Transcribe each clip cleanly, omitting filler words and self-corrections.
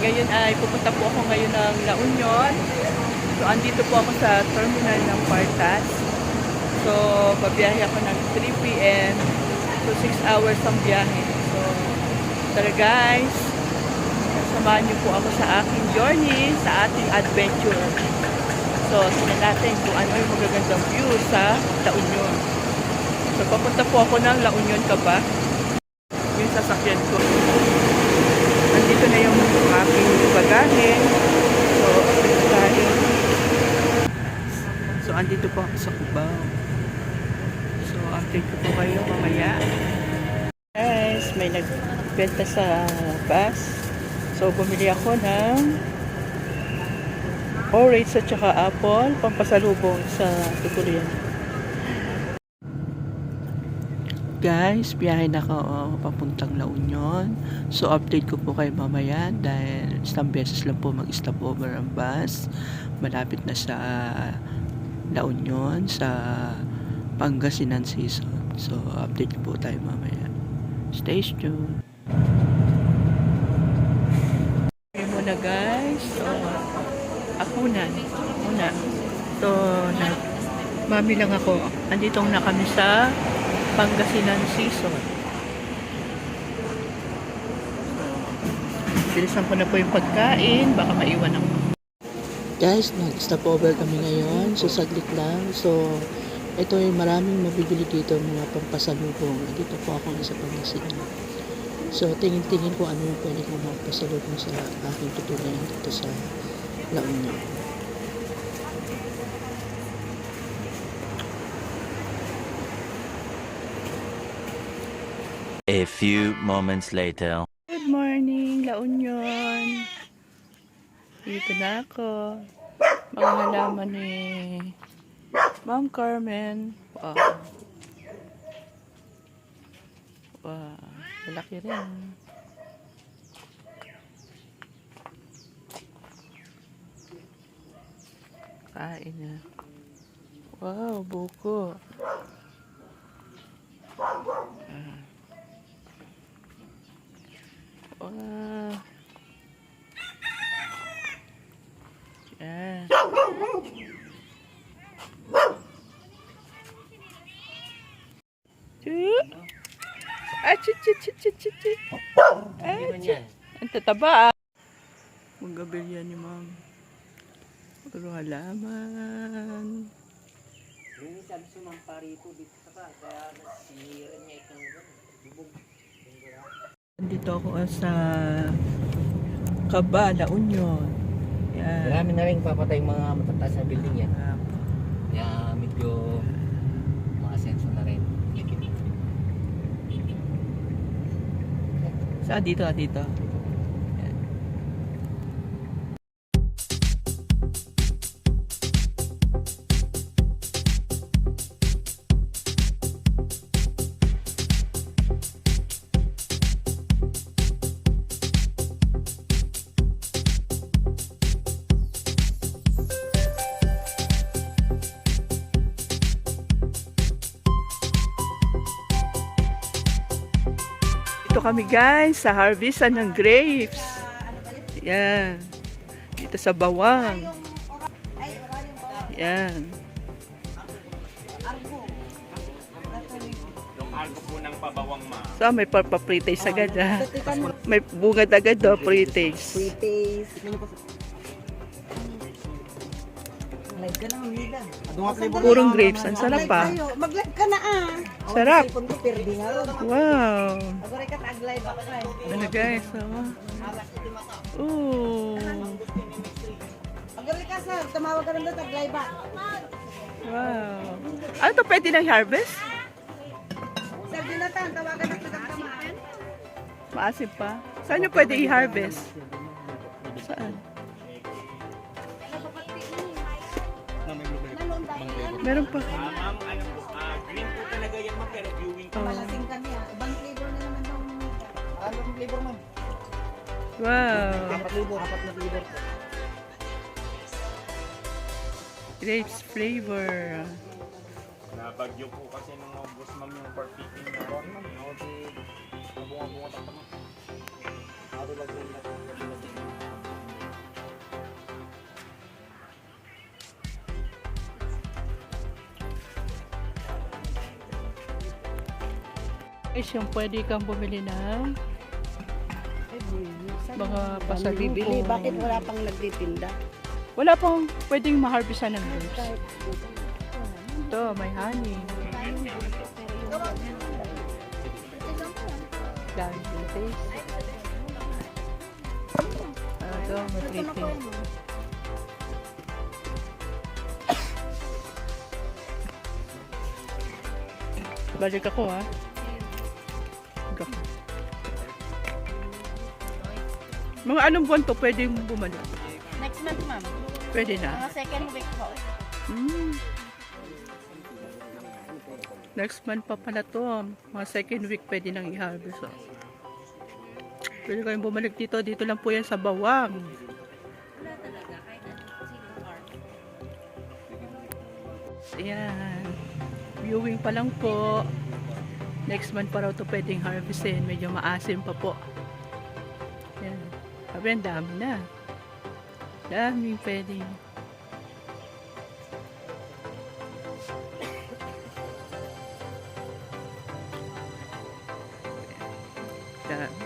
Ngayon ay pupunta po ako ngayon ng La Union. So, andito po ako sa terminal ng Partas. So, babiyahe ako ng 3 p.m. So, 6 hours ang biyahe. So, tara guys, samahan niyo po ako sa aking journey, sa ating adventure. So, tingnan natin kung ano yung magagandang view sa La Union. So, papunta po ako ng La Union ka ba? Yung sasakyan ko. Nandito na yung aking bagahe. So, update tayo. So, andito po ako sa Cubao. So, update ko po kayo mamaya. Guys, may nagbenta sa bus. So, bumili ako ng orange at saka apple, pampasalubong sa tutuloyan. Guys, biyahe na ako papuntang La Union. So, update ko po kayo mamaya dahil isang beses lang po mag-stopover ang bus. Malapit na sa La Union, sa Pangasinan season. So, update ko po tayo mamaya. Stay tuned. Okay muna guys. So, akunan. Muna. So, mami lang ako. Andito na kami sa Pangasinan season. Bilisan ko na po yung pagkain. Baka maiwan ako. Guys, nag-stopover kami ngayon. So, saglit lang. So, ito yung maraming mabibili dito, mga pampasalubong. Dito po ako sa Pangasinan. So, tingin-tingin ko ano yung pwede kong magpasalubong sa aking tutulayan dito sa La Union. A few moments later. Good morning, La Union. Dito na ako. Mga halaman ni Ma'am Carmen. Wow. Wow. Malaki rin. Kain na. Wow, buko. Wow. Yeah. Ang tataba ah. Magabil yan ni Ma'am. Puro halaman. Yung sabi sumampa rito dito sa pa, kaya nasira niya itong bubog. Dito ako sa Caba, La Union. Yan. Marami na rin papatay mga matataas na building yan. Kaya medyo makasenso na rin. Saan dito? Dito. Dito kami guys sa harvestan ng grapes. Yan. Dito sa Bawang. Yan. Yung algo po ng pabawang ma. So may pre-taste agad ha. May bungad agad do, pre-taste. Pre-taste. Live ka na, Mila. Purong grapes. Ang sarap pa. Mag-live ka na ah. Sarap. Cellphone ko, perdi nga ron. Wow. Agora ka tag-live ako na eh. Ano guys? Ooh. Agora ka sir, tumawag ka na tag-live ba? Wow. Ano to, pwede ng harvest? Sir Jonathan, tawagan na sa tagtamaan. Maasim pa. Saan nyo pwede i-harvest? Saan? Meron pa. Ma'am, ano po, green po talaga yan ma'am, pero viewing po. Malasing kami ah. Ibang flavor na naman daw. Anong flavor mo? Wow. 4 na flavor. Grapes flavor. Nabagyo po kasi nung August ma'am yung for picking na ron ma'am. Yung bunga-bunga tatama. Aro lang yung Guys, yung pwede kang bumili ng mga pasalubong. Bibili, bakit wala pang nagtitinda? Wala pang pwedeng ma-harvestan ng grapes. Ito, may honey. Dami yung taste. Ito, matriting. Balik ako ha. Go. Mga anong buwan to pwedeng bumalik? Next month, ma'am. Pwede na. Mga second week po. Next month pa pala to. Mga second week pwede nang i-harvest. Oh. Pwede kayong bumalik dito. Dito lang po yan sa Bawang. Ayan. Viewing pa lang po. Next month pa raw to pwedeng harvestin. Medyo maasim pa po. Ayan. Sabi, ang dami na. Daming pwedeng. Dami.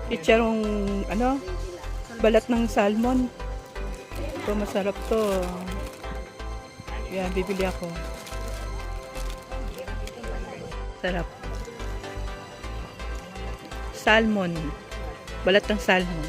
Picharong ano, balat ng salmon. Ito masarap to. Yan, bibili ako. Sarap. Salmon. Balat ng salmon.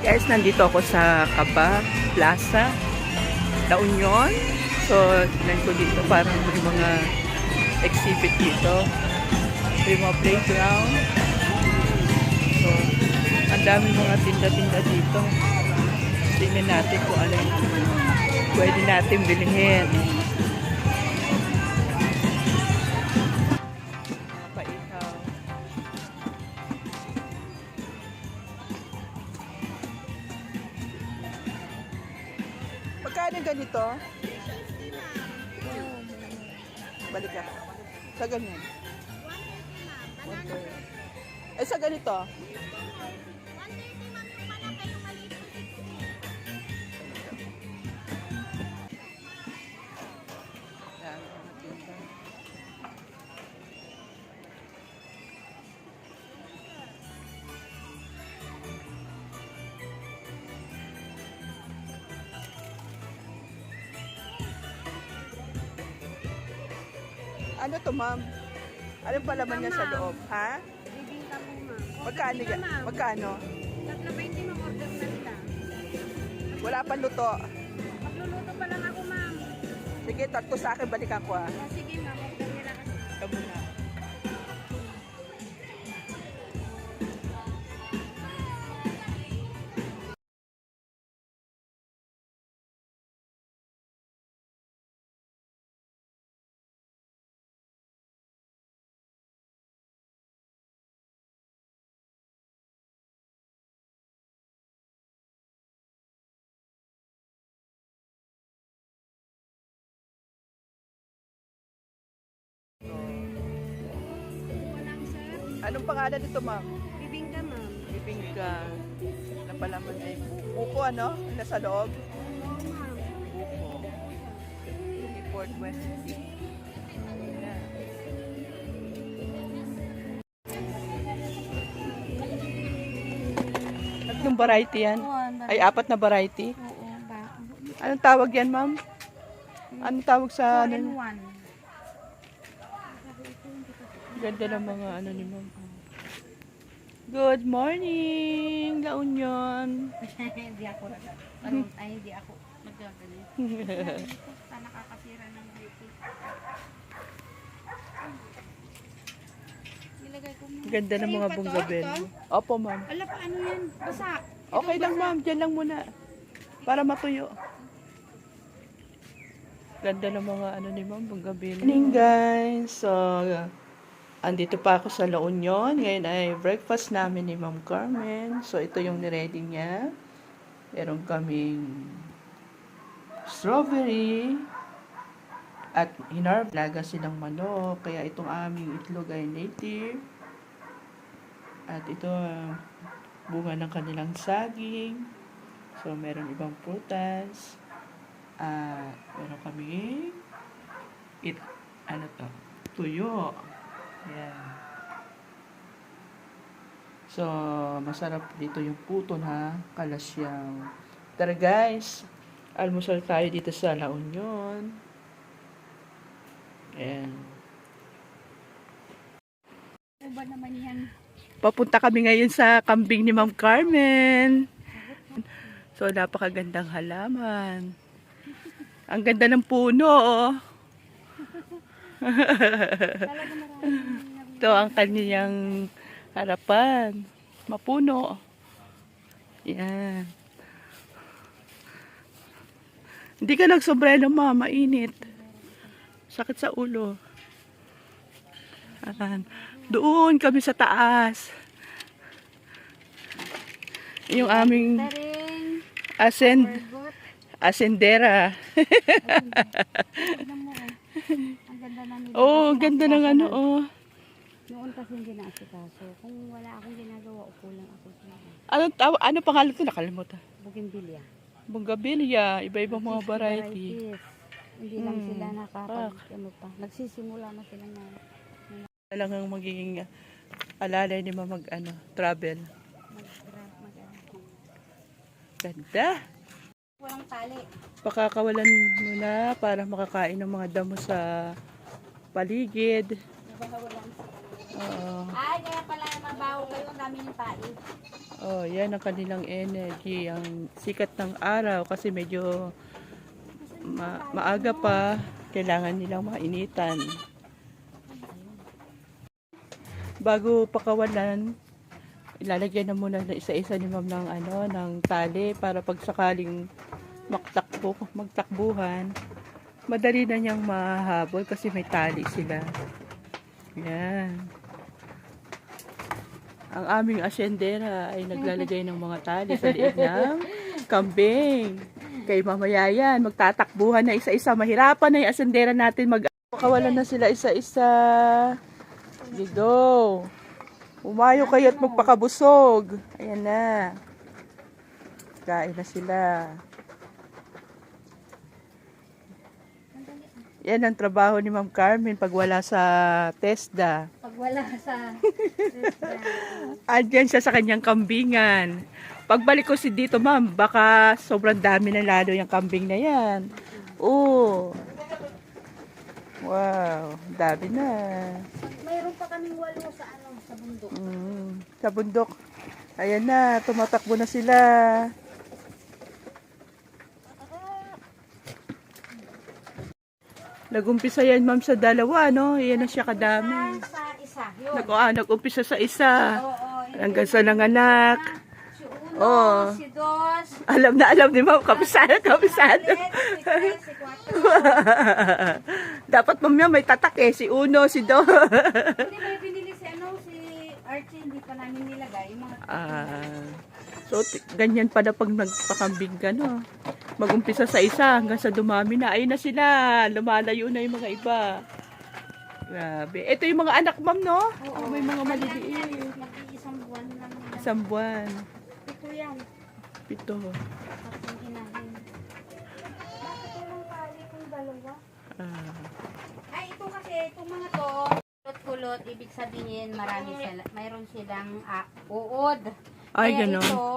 Guys, nandito ako sa Kaba Plaza, La Union. So, tignan ko dito parang may mga exhibit dito. May mga playground. So, ang dami mga tinda-tinda dito. Tingnan natin kung ano yung pwede natin bilhin. Mga paihaw. Magkano ganito? Balik ka. Sa ganyan. Eh, sa ganito? Yan, mga tinda. Ano to, ma'am? Anong palaman niya sa loob, ha? Bibingka po, ma'am. Magkano yan? Magkano? Tatlo 20 ng order na nila. Wala pang luto. Magluluto pa lang ako, ma'am. Sige, tatlo sa akin, balikan ko, ha? Sige, ma'am. Order nila kasi. Ito muna. Anong pangalan nito, ma'am? Bibingka, ma'am. Bibingka. Na palaman ay buko, ano? Nasa loob? Oo, ma'am. Buko. Port West. Ayan. variety yan? Ay, 4 na variety? Oo, ba? Anong tawag yan, ma'am? Anong tawag sa ano? 4-in-1. Ganda ng mga ano ni ma'am. Good morning, La Union. Hindi ako hindi ako magagaling. Basta nakakasira ng beauty. Nilagay ko muna. Ganda ng mga bunggabel. Opo, ma'am. Ala, paano yan? Basa. Okay lang, ma'am. Diyan lang muna. Para matuyo. Ganda ng mga ano ni ma'am, bunggabel. Morning, guys. So, andito pa ako sa La Union. Ngayon ay breakfast namin ni Ma'am Carmen. So, ito yung niready niya. Meron kaming strawberry at hinarlaga silang manok. Kaya itong aming itlog ay native. At ito bunga ng kanilang saging. So, meron ibang prutas. At meron kaming tuyo. Yan. So, masarap dito yung puto na kalasyang. Tara guys, almusal tayo dito sa La Union. Ayan. Ano ba naman yan? Papunta kami ngayon sa kambing ni Ma'am Carmen. So, napakagandang halaman. Ang ganda ng puno, oh. Talaga maraming Ito ang kanyang harapan. Mapuno. Yan. Hindi ka nagsombrero, ma. Mainit. Sakit sa ulo. Ayan. Doon kami sa taas. Yung aming taring, ascendera. tignan mo, ang ganda na nila. Oh, ganda ng ano, oh. Noon kasi hindi naasikaso. Kung wala akong ginagawa, upo lang ako. Ano pangalan ito? Nakalimutan. Bougainvillea. Bungabilya. Iba-ibang mga variety. Varieties. Hindi lang sila ano pa. Nagsisimula na sila na Talagang magiging alalay ni Mama travel. Ganda. walang tali. Pakakawalan mo na para makakain ng mga damo sa paligid. Nabahawalan. Oo. Ay, kaya pala mabaho kayo. Ang dami ng pait. Oh, yan ang kanilang energy. Ang sikat ng araw kasi medyo maaga pa. Kailangan nilang mainitan. Bago pakawalan, ilalagyan na muna na isa-isa ni Ma'am ng tali para pag sakaling magtakbuhan, madali na niyang mahabol kasi may tali sila. Yan. Ang aming asyendera ay naglalagay ng mga tali sa liig ng kambing. Kay mamaya yan, magtatakbuhan na isa-isa. Mahirapan na yung asyendera natin. Pakawalan na sila isa-isa. Go. Umayo kayo at magpakabusog. Ayan na. Kain na sila. Yan ang trabaho ni Ma'am Carmen pag wala sa TESDA. Pag wala sa... Andyan siya sa kanyang kambingan. Pagbalik ko si dito, ma'am, baka sobrang dami na lalo yung kambing na yan. Oh. Wow, dami na. Mayroon pa kaming 8 sa bundok. Sa bundok. Ayan na, tumatakbo na sila. Nag-umpisa yan, ma'am, sa 2, no? Iyan na siya kadami. Sa isa, yun. Nag-umpisa sa isa. Oo, Hanggang sa nanganak. si Uno, Oh. si Dos, Alam na alam ni ma'am, kabisado. si Tres, si Cuatro. Dapat mamaya may tatak eh, si Uno, si Do. Hindi may binili si Archie, hindi pa namin nilagay. Yung mga So, ganyan pala pag nagpakambing ka, no? Mag-umpisa sa isa hanggang sa dumami na. Ayun na sila, lumalayo na yung mga iba. Grabe. Ito yung mga anak, ma'am, no? Oo. May mga maliliit. Mag-iisang buwan lang nila. Isang buwan. Ito yan. 7. Tapos yung hinahin. Bakit walang tali kung 2? Ay, ito kasi, itong mga to, kulot-kulot, ibig sabihin, mayroon silang uod. Ay, Kaya ganon. ito,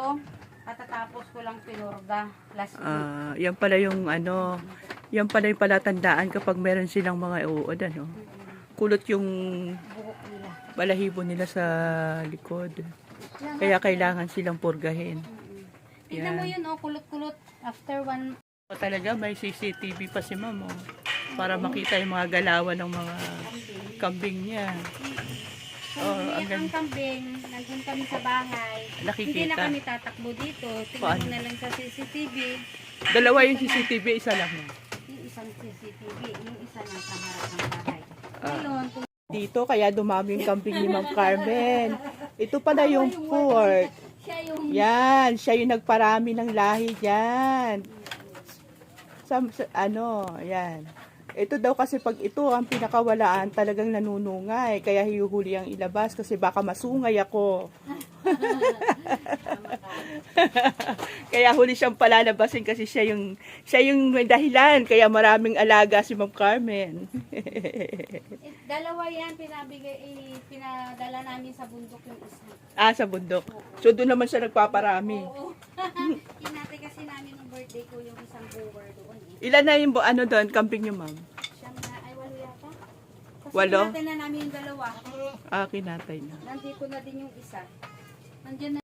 Katatapos ko lang pinurga last week. Yan pala yung ano, yan pala yung palatandaan kapag meron silang mga uod, ano. Kulot yung Buhok nila. balahibo nila sa likod. Kaya kailangan silang purgahin. Tignan mo yun, oh, kulot-kulot. After one, O talaga, may CCTV pa si ma'am, oh, para makita yung mga galawan ng mga kambing niya. kung Oh, ang umiyak ang kambing, nandun kami sa bahay. Nakikita. Hindi na kami tatakbo dito. Tingnan Paano? mo na lang sa CCTV. Dalawa yung CCTV, isa lang. Yung isang CCTV, yung isa nasa harap ng bahay. Ngayon, kung Dito, kaya dumami yung kambing ni Ma'am Carmen. Ito pala yung fort. siya yung Yan, siya yung nagparami ng lahi dyan. Ano, yan. Ito daw kasi pag ito ang pinakawalaan, talagang nanunungay. Kaya hiuhuli ang ilabas kasi baka masungay ako. Kaya huli siyang palalabasin kasi siya yung may dahilan. Kaya maraming alaga si Ma'am Carmen. dalawa yan, pinadala namin sa bundok yung isa. Sa bundok. So doon naman siya nagpaparami. Oo. Kinati kasi namin ng birthday ko yung isang brewer doon eh. Ilan na yung ano doon, kambing niyo, ma'am? Siyam na, ay walo yata. Kasi Walo? kinatay na namin yung dalawa. Kinatay na. Nandito na din yung isa. Nandiyan na.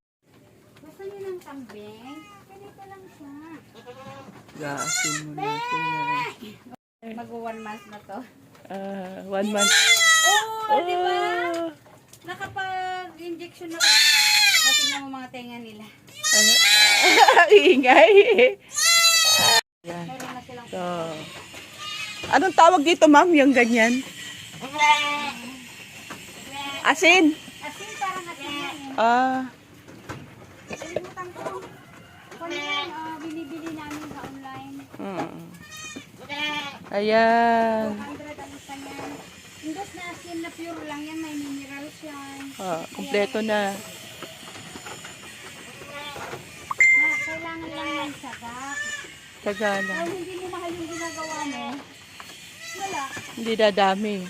Gusto niyo ng kambing? Ganito lang siya. Gaasin mo na siya. Mag-1 month na to. 1 month. Oh, di ba? Nakapag-injection na. O, tingnan mo mga tenga nila. Ingay. Yan. Meron na silang So, anong tawag dito, ma'am? Yung ganyan? Asin. asin, parang asin yan eh. Kalimutan ko. Kung yan, binibili namin sa online. Ayan. 100 ang isa niyan. Indos na asin na pure lang yan, may minerals yan. Kompleto na. Kailangan lang ng saga. Tagala. Kung hindi mo mahal yung ginagawa mo, wala. Hindi dadami.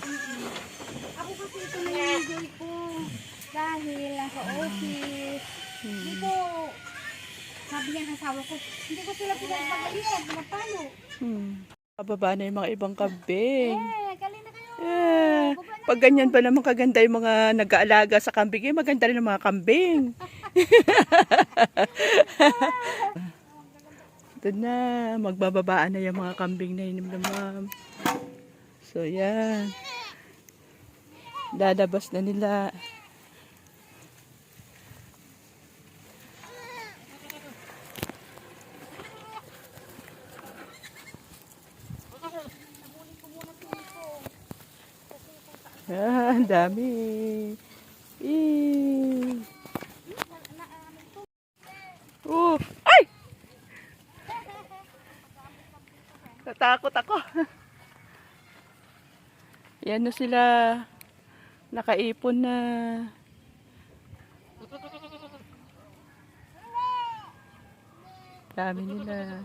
Ako kasi ito na yung enjoy ko. Dahil nasa office. Dito, sabi niya ng asawa ko, hindi ko sila pinagpagalitan, pinapalo. Kababa na yung mga ibang kambing. Galing na kayo. Pag ganyan pa naman kaganda yung mga nag-aalaga sa kambing, maganda rin ang mga kambing. Ito na, magbababaan na yung mga kambing na yun, ma'am. So, yan. Lalabas na nila. Ang dami. Ay! Natakot ako. Yan na sila. Nakaipon na. Dami nila.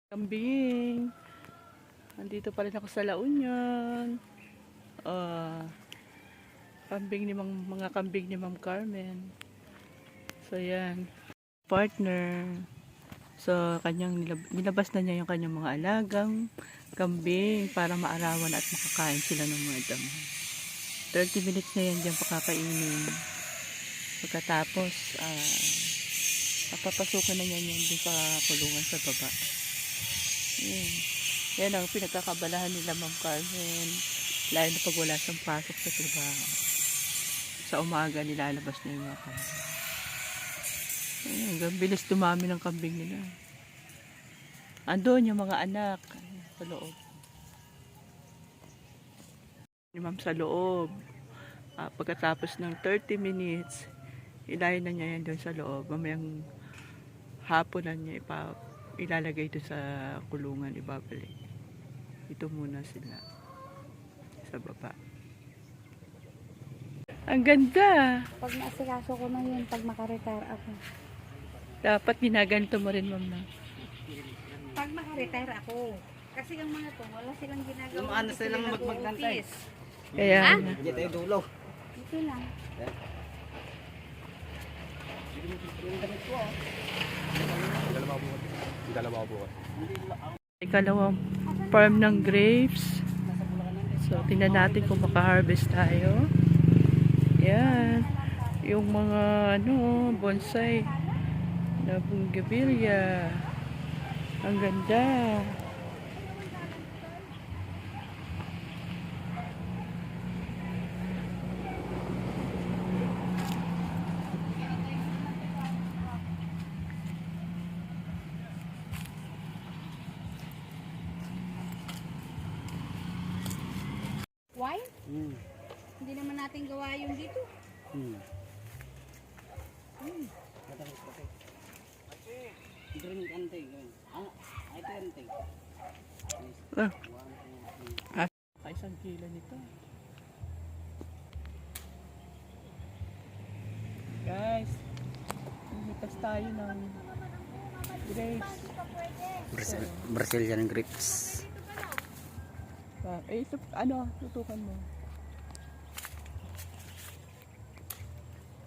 Kambing. Nandito pa rin ako sa La Union. Kambing ni mga kambing ni Ma'am Carmen. So, yan. Partner. So, nilabas na niya yung kanyang mga alagang kambing para maarawan at makakain sila ng mga damo. 30 minutes na yan dyan pakakainin. Pagkatapos, papapasukan na niya yan din sa kulungan sa baba. Yan. Yan ang pinagkakabalahan nila, Ma'am Carmen. Lalo na pag wala siyang pasok sa trabaho. Sa umaga, nilalabas niya yung mga kambing. Hanggang bilis dumami ng kambing nila. Andun yung mga anak sa loob. Ni Ma'am sa loob. Pagkatapos ng 30 minutes, ilayin na niya yan doon sa loob. Mamayang hapon na niya ilalagay doon sa kulungan, ibabalik. Ito muna sila sa baba. Ang ganda! Pag naasikaso ko na yun, pag makaretire ako. Dapat ginaganto mo rin, ma'am, na. Pag makaretire ako. Kasi yung mga to, wala silang ginagawa. Ano silang magmagdantay? Kaya, Hindi tayo dulo. Ito lang. Ikalawang farm ng grapes. So, tingnan natin kung maka-harvest tayo. Yan. Yung mga, bonsai na bougainvillea. Ang ganda. Why? Hindi naman natin gawa yung dito. Isang kilo nito. Guys, umitas tayo ng grapes. Brazilian grapes. Ito, tutukan mo.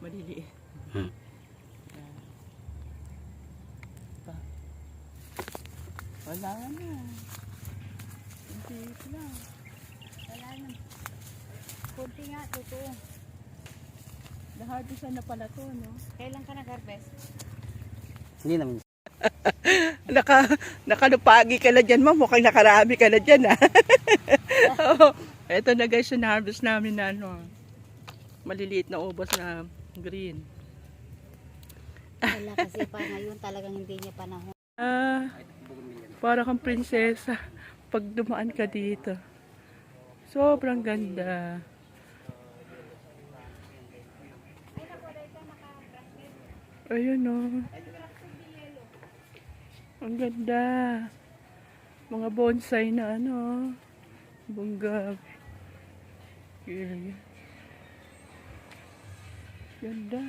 Maliliit. Yan. Pa. Wala na. Hindi na. Wala na. Kunti nga, totoo. Naharvestan na pala to, no? Kailan ka nag-harvest? Hindi naman. Nakalupagi ka na dyan, ma'am. Mukhang nakarami ka na dyan, ha? Ito na guys, yung harvest namin na maliliit na ubos na green. Wala kasi pa ngayon talagang hindi niya panahon. Para kang prinsesa pag dumaan ka dito. Sobrang ganda. Ayun, ang ganda. Mga bonsai na bunga. Ganda.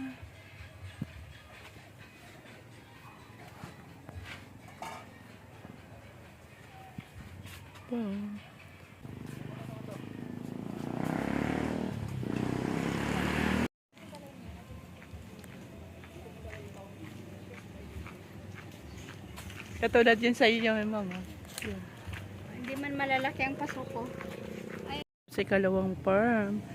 Wow. Katulad yun sa inyo, mama. Yun. Hindi man malalaki ang pasok ko. Sa ikalawang farm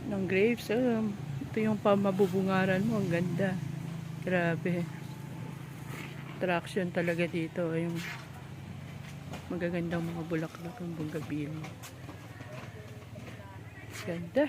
ng grapes. Ito yung mabubungaran mo. Ang ganda. Grabe. Attraction talaga dito. Yung magagandang mga bulaklak ng bougainvillea. Ganda.